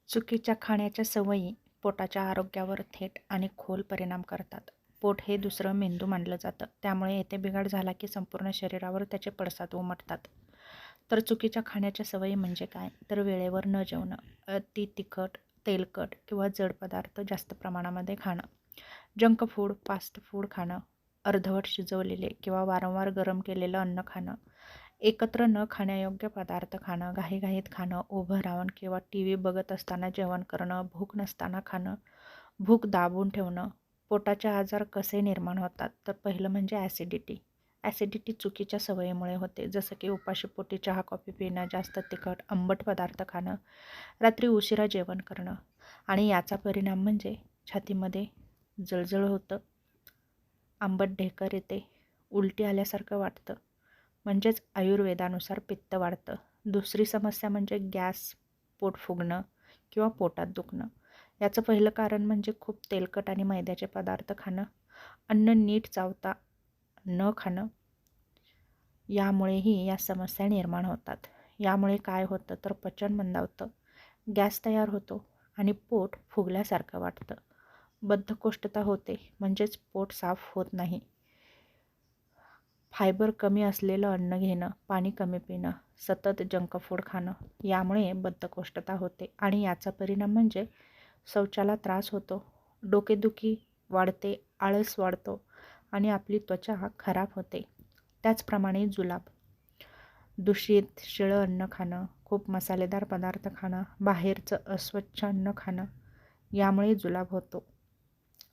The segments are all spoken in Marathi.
चुकीच्या खाण्याच्या सवयी पोटाच्या आरोग्यावर थेट आणि खोल परिणाम करतात. पोट हे दुसरं मेंदू मानलं जातं. त्यामुळे येथे बिघाड झाला की संपूर्ण शरीरावर त्याचे पडसाद उमटतात. तर चुकीच्या खाण्याच्या सवयी म्हणजे काय? तर वेळेवर न जेवणं, अति तिखट, तेलकट किंवा जड पदार्थ जास्त प्रमाणामध्ये खाणं, जंक फूड, फास्ट फूड खाणं, अर्धवट शिजवलेले किंवा वारंवार गरम केलेलं अन्न खाणं, एकत्र न खाण्यायोग्य पदार्थ खाणं, घाईघाईत खाणं, उभं राहून किंवा टी व्ही बघत असताना जेवण करणं, भूक नसताना खाणं, भूक दाबून ठेवणं. पोटाचे आजार कसे निर्माण होतात? तर पहिलं म्हणजे ॲसिडिटी. ॲसिडिटी चुकीच्या सवयीमुळे होते, जसं की उपाशीपोटी चहा कॉफी पिणं, जास्त तिखट आंबट पदार्थ खाणं, रात्री उशिरा जेवण करणं. आणि याचा परिणाम म्हणजे छातीमध्ये जळजळ होतं, आंबट ढेकर येते, उलटी आल्यासारखं वाटतं, म्हणजेच आयुर्वेदानुसार पित्त वाढतं. दुसरी समस्या म्हणजे गॅस, पोट फुगणं किंवा पोटात दुखणं. याचं पहिलं कारण म्हणजे खूप तेलकट आणि मैद्याचे पदार्थ खाणं, अन्न नीट चावता न खाणं. यामुळेही या समस्या निर्माण होतात. यामुळे काय होतं तर पचन मंदावतं, गॅस तयार होतो आणि पोट फुगल्यासारखं वाटतं. बद्धकोष्ठता होते, म्हणजेच पोट साफ होत नाही. फायबर कमी असलेलं अन्न घेणं, पाणी कमी पिणं, सतत जंक फूड खाणं, यामुळे बद्धकोष्ठता होते आणि याचा परिणाम म्हणजे शौचाला त्रास होतो, डोकेदुखी वाढते, आळस वाढतो आणि आपली त्वचा खराब होते. त्याचप्रमाणे जुलाब, दूषित शिळं अन्न खाणं, खूप मसालेदार पदार्थ खाणं, बाहेरचं अस्वच्छ अन्न खाणं, यामुळे जुलाब होतो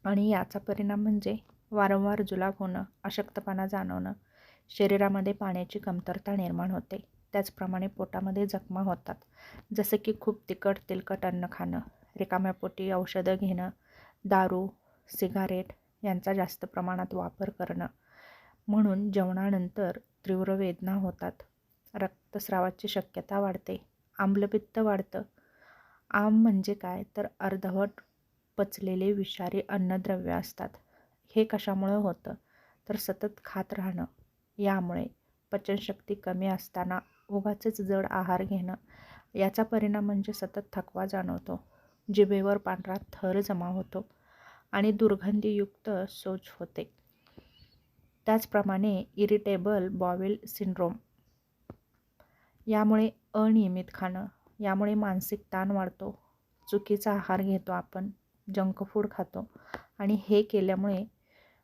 आणि याचा परिणाम म्हणजे वारंवार जुलाब होणं, अशक्तपणा जाणवणं, शरीरामध्ये पाण्याची कमतरता निर्माण होते. त्याचप्रमाणे पोटामध्ये जखमा होतात, जसं की खूप तिखट तेलकट अन्न खाणं, रिकाम्या पोटी औषधं घेणं, दारू, सिगारेट यांचा जास्त प्रमाणात वापर करणं. म्हणून जेवणानंतर तीव्र वेदना होतात, रक्तस्रावाची शक्यता वाढते, आम्लपित्त वाढतं. आम म्हणजे काय तर अर्धवट पचलेले विषारी अन्नद्रव्य असतात. हे कशामुळं होतं तर सतत खात राहणं. यामुळे पचनशक्ती कमी असताना उगाचच जड आहार घेणं. याचा परिणाम म्हणजे सतत थकवा जाणवतो, जिभेवर पांढरा थर जमा होतो आणि दुर्गंधीयुक्त शौच होते. त्याचप्रमाणे इरिटेबल बॉवेल सिंड्रोम, यामुळे अनियमित खाणं, यामुळे मानसिक ताण वाढतो, चुकीचा आहार घेतो आपण, जंक फूड खातो आणि हे केल्यामुळे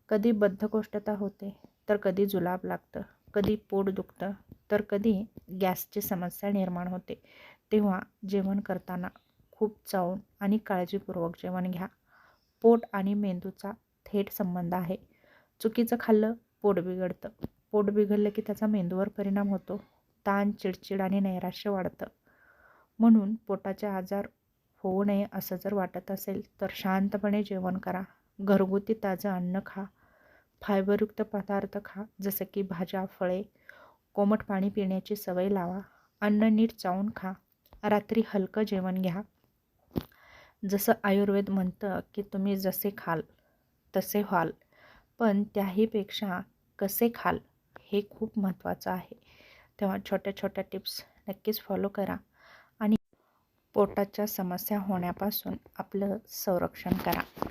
कधी बद्धकोष्ठता होते, तर कधी जुलाब लागतं, कधी पोट दुखतं, तर कधी गॅसची समस्या निर्माण होते. तेव्हा जेवण करताना खूप चावून आणि काळजीपूर्वक जेवण घ्या. पोट आणि मेंदूचा थेट संबंध आहे. चुकीचं खाल्लं पोट बिघडतं, पोट बिघडलं की त्याचा मेंदूवर परिणाम होतो, ताण, चिडचिड आणि नैराश्य वाढतं. म्हणून पोटाचे आजार होऊ नये असं जर वाटत असेल तर शांतपणे जेवण करा, घरगुती ताजं अन्न खा, फायबरयुक्त पदार्थ खा, जसं की भाज्या, फळे, कोमट पाणी पिण्याची सवय लावा, अन्न नीट चावून खा, रात्री हलकं जेवण घ्या. जसं आयुर्वेद म्हणतं की तुम्ही जसे खाल तसे व्हाल, पण त्याहीपेक्षा कसे खाल हे खूप महत्त्वाचं आहे. तेव्हा छोट्या छोट्या टिप्स नक्कीच फॉलो करा आणि पोटाच्या समस्या होण्यापासून आपलं संरक्षण करा.